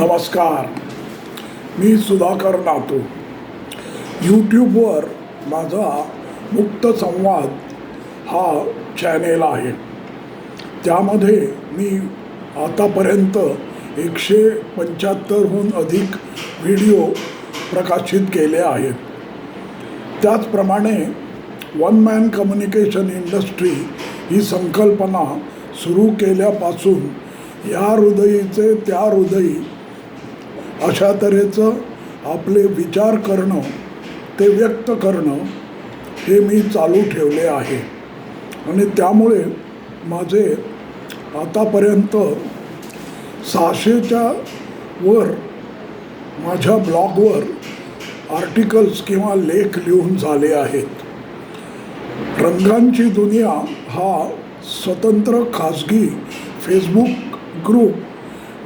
नमस्कार. मी सुधाकर नातू. यूट्यूबवर माझा मुक्त संवाद हा चॅनेल आहे. त्यामध्ये मी आतापर्यंत 175हून अधिक व्हिडिओ प्रकाशित केले आहेत. त्याचप्रमाणे वन मॅन कम्युनिकेशन इंडस्ट्री ही संकल्पना सुरू केल्यापासून या हृदयीचे त्या हृदयी अशा तऱ्हेचं आपले विचार करणं, ते व्यक्त करणं हे मी चालू ठेवले आहे. आणि त्यामुळे माझे आतापर्यंत 600च्या वर माझ्या ब्लॉगवर आर्टिकल्स किंवा लेख लिहून झाले आहेत. रंगांची दुनिया हा स्वतंत्र खाजगी फेसबुक ग्रुप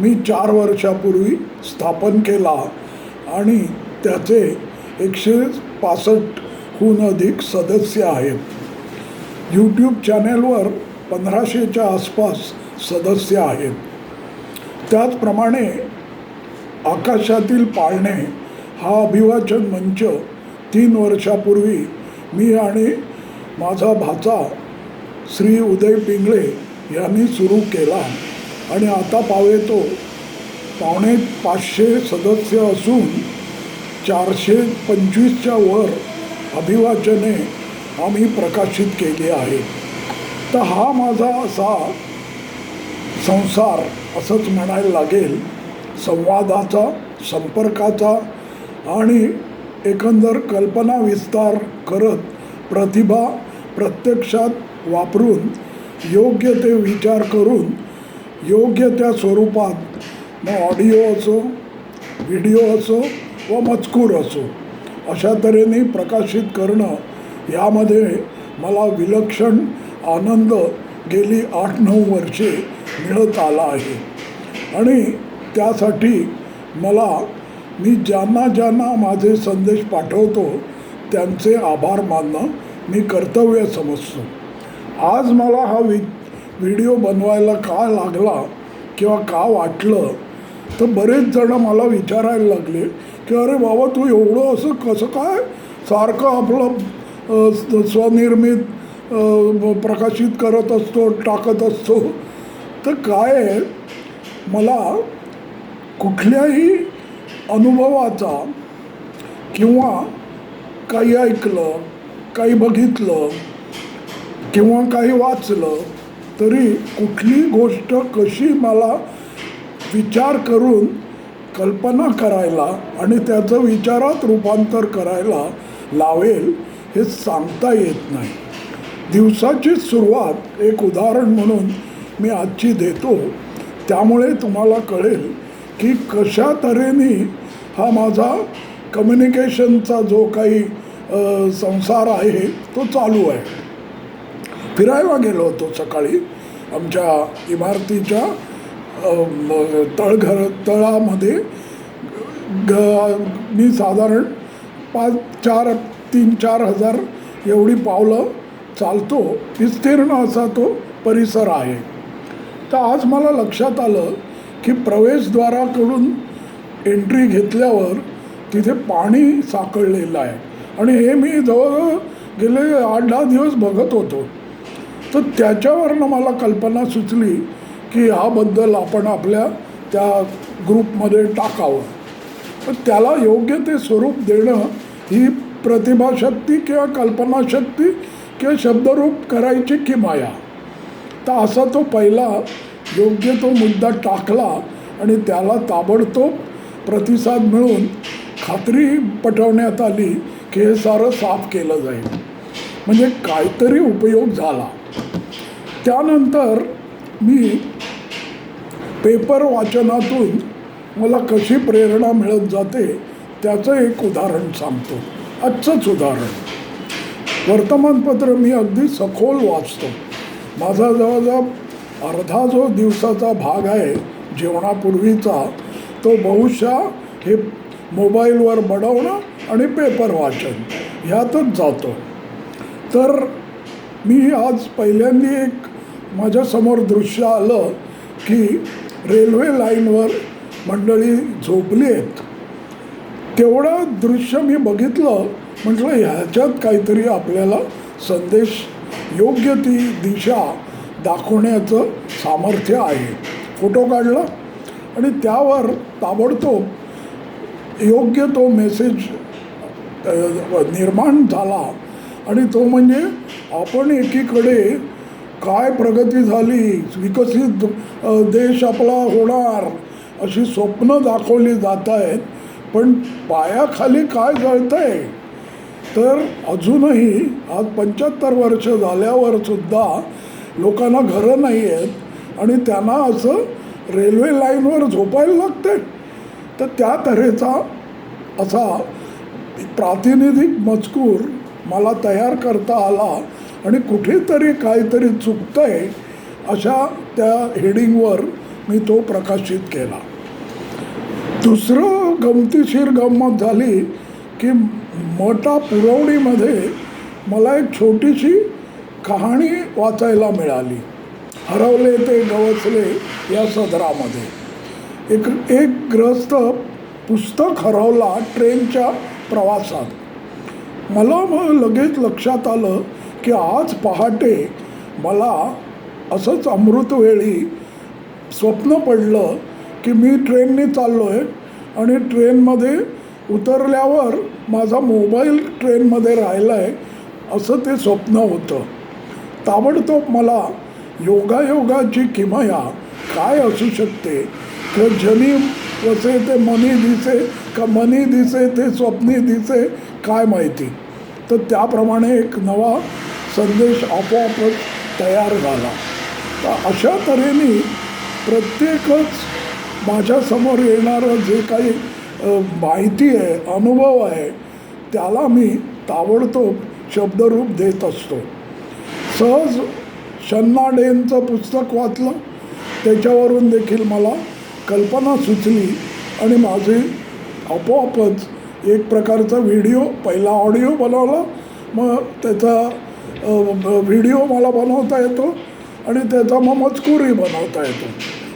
मी 4 वर्षापूर्वी स्थापन केला आणि त्याचे 165हून अधिक सदस्य आहेत. यूट्यूब चॅनेलवर 1500च्या आसपास सदस्य आहेत. त्याचप्रमाणे आकाशातील पाळणे हा अभिवाचन मंच 3 वर्षापूर्वी मी आणि माझा भाचा श्री उदय पिंगळे यांनी सुरू केला आणि आता पावेतो 550 सदस्य असून 425च्या वर अभिवाचने आम्ही प्रकाशित केली आहे. तर हा माझा असा संसार असंच म्हणायला लागेल, संवादाचा, संपर्काचा आणि एकंदर कल्पना विस्तार करत प्रतिभा प्रत्यक्षात वापरून योग्य ते विचार करून योग्य त्या स्वरूपात मग ऑडिओ असो, व्हिडिओ असो व मजकूर असो अशा तऱ्हेने प्रकाशित करणं, यामध्ये मला विलक्षण आनंद गेली 8-9 वर्षे मिळत आला आहे. आणि त्यासाठी मी ज्यांना माझे संदेश पाठवतो त्यांचे आभार मानणं मी कर्तव्य समजतो. आज मला हा व्हिडिओ बनवायला का लागला किंवा का वाटलं, तर बरेच जण मला विचारायला लागले की अरे बाबा, तू एवढं असं कसं काय सारखं आपलं स्वनिर्मित प्रकाशित करत असतो, टाकत असतो. तर काय आहे, मला कुठल्याही अनुभवाचा किंवा काही ऐकलं, काही बघितलं किंवा काही वाचलं तरी कुठली गोष्ट कशी मला विचार करून कल्पना करायला आणि त्याचं विचारात रूपांतर करायला लावेल हे सांगता येत नाही. दिवसाची सुरुवात एक उदाहरण म्हणून मी आजची देतो. त्यामुळे तुम्हाला कळेल की कशा तऱ्हेने हा माझा कम्युनिकेशनचा जो काही संसार आहे तो चालू आहे. फिरायला गेलो होतो सकाळी आमच्या इमारतीच्या तळामध्ये. मी साधारण 3-4 हजार एवढी पावलं चालतो. विस्तीर्ण असा तो परिसर आहे. तर आज मला लक्षात आलं की प्रवेशद्वाराकडून एंट्री घेतल्यावर तिथे पाणी साकळलेलं आहे आणि हे मी जवळ गेले 8-10 दिवस बघत होतो. तर त्याच्यावरनं मला कल्पना सुचली की ह्याबद्दल आपण आपल्या त्या ग्रुपमध्ये टाकावं. तर त्याला योग्य ते स्वरूप देणं ही प्रतिभाशक्ती किंवा कल्पनाशक्ती किंवा शब्दरूप करायची किमाया. तर असा तो पहिला योग्य तो मुद्दा टाकला आणि त्याला ताबडतोब प्रतिसाद मिळून खात्री पटवण्यात आली की हे सारं साफ केलं जाईल. म्हणजे काहीतरी उपयोग झाला. त्यानंतर मी पेपर वाचनातून मला कशी प्रेरणा मिळत जाते त्याचं एक उदाहरण सांगतो. आजचंच उदाहरण. वर्तमानपत्र मी अगदी सखोल वाचतो. माझा जवळजवळ अर्धा जो दिवसाचा भाग आहे जेवणापूर्वीचा, तो बहुशः हे मोबाईलवर बडवणं आणि पेपर वाचन ह्यातच जातो. तर मी आज पहिल्यांदा एक माझ्यासमोर दृश्य आलं की रेल्वे लाईनवर मंडळी झोपली आहेत. तेवढं दृश्य मी बघितलं, म्हटलं ह्याच्यात काहीतरी आपल्याला संदेश, योग्य ती दिशा दाखवण्याचं सामर्थ्य आहे. फोटो काढला आणि त्यावर ताबडतोब योग्य तो मेसेज निर्माण झाला. आणि तो म्हणजे आपण एकीकडे काय प्रगती झाली, विकसित देश आपला होणार अशी स्वप्न दाखवली जात आहेत, पण पायाखाली काय जळतंय. तर अजूनही आज 75 वर्ष झाल्यावर सुद्धा लोकांना घरं नाही आहेत आणि त्यांना असं रेल्वे लाईनवर झोपायला लागतंय. तर त्या तऱ्हेचा असा प्रातिनिधिक मजकूर मला तयार करता आला आणि कुठेतरी काहीतरी चुकतंय अशा त्या हेडिंगवर मी तो प्रकाशित केला. दुसरं गमतीशीर गंमत झाली की मोठा पुरवणीमध्ये मला एक छोटीशी कहाणी वाचायला मिळाली. हरवले ते गवसले या सदरामध्ये एक ग्रस्त पुस्तक हरवला ट्रेनच्या प्रवासात. मला मग लगेच लक्षात आलं की आज पहाटे मला असंच अमृतवेळी स्वप्न पडलं की मी ट्रेनने चाललो आहे आणि ट्रेनमध्ये उतरल्यावर माझा मोबाईल ट्रेनमध्ये राहिला आहे असं ते स्वप्न होतं. ताबडतोब मला योगायोगाची किमया काय असू शकते, तर जनी वसे ते मनी दिसे का मनी दिसे ते स्वप्नी दिसे काय माहिती. तर त्याप्रमाणे एक नवा संदेश आपोआपच तयार झाला. तर अशा तऱ्हेने प्रत्येकच माझ्यासमोर येणारं जे काही माहिती आहे, अनुभव आहे, त्याला मी ताबडतोब शब्दरूप देत असतो. सहज शन्ना डेंचं पुस्तक वाचलं, त्याच्यावरून देखील मला कल्पना सुचली आणि माझे आपोआपच एक प्रकारचा व्हिडिओ, पहिला ऑडिओ बनवला, मग त्याचा व्हिडिओ मला बनवता येतो आणि त्याचा मग मजकूरही बनवता येतो.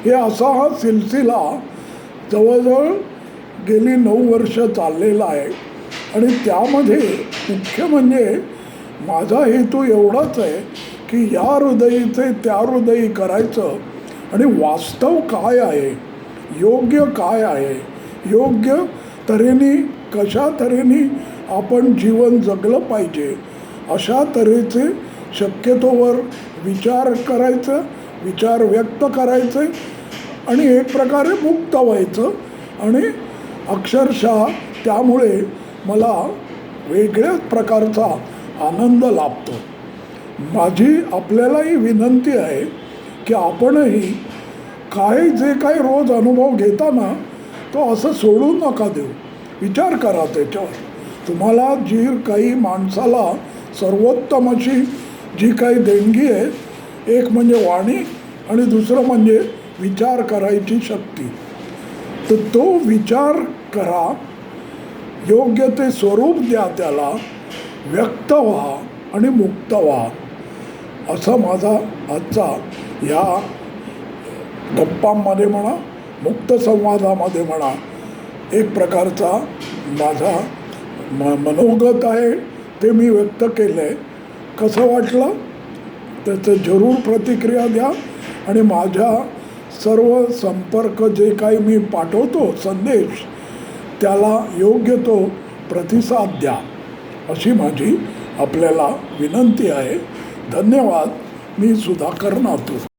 हे असा हा सिलसिला जवळजवळ गेली 9 वर्ष चाललेला आहे. आणि त्यामध्ये मुख्य म्हणजे माझा हेतू एवढाच आहे की या हृदयीचे त्या हृदयी करायचं आणि वास्तव काय आहे, योग्य काय आहे, योग्य तऱ्हेने कशा तऱ्हेने आपण जीवन जगलं पाहिजे अशा तऱ्हेचे शक्यतोवर विचार करायचं, विचार व्यक्त करायचे आणि एक प्रकारे मुक्त व्हायचं. आणि अक्षरशः त्यामुळे मला वेगळ्याच प्रकारचा आनंद लाभतो. माझी आपल्यालाही विनंती आहे की आपणही जे काही रोज अनुभव घेताना तो असं सोडून नका देऊ. विचार करा त्याच्यावर. तुम्हाला जी काही माणसाला सर्वोत्तम अशी जी काही देणगी आहे, एक म्हणजे वाणी आणि दुसरं म्हणजे विचार करायची शक्ती. तर तो विचार करा, योग्य ते स्वरूप द्या, त्याला व्यक्त व्हा आणि मुक्त व्हा. असा माझा आजचा ह्या गप्पांमध्ये म्हणा, मुक्त संवादामध्ये म्हणा, एक प्रकारचा माझा मनोगत आहे, ते मी व्यक्त केलं आहे. कसं वाटलं त्याचं जरूर प्रतिक्रिया द्या आणि माझ्या सर्व संपर्क जे काही मी पाठवतो संदेश, त्याला योग्य तो प्रतिसाद द्या अशी माझी आपल्याला विनंती आहे. धन्यवाद. मी सुधाकर नातू.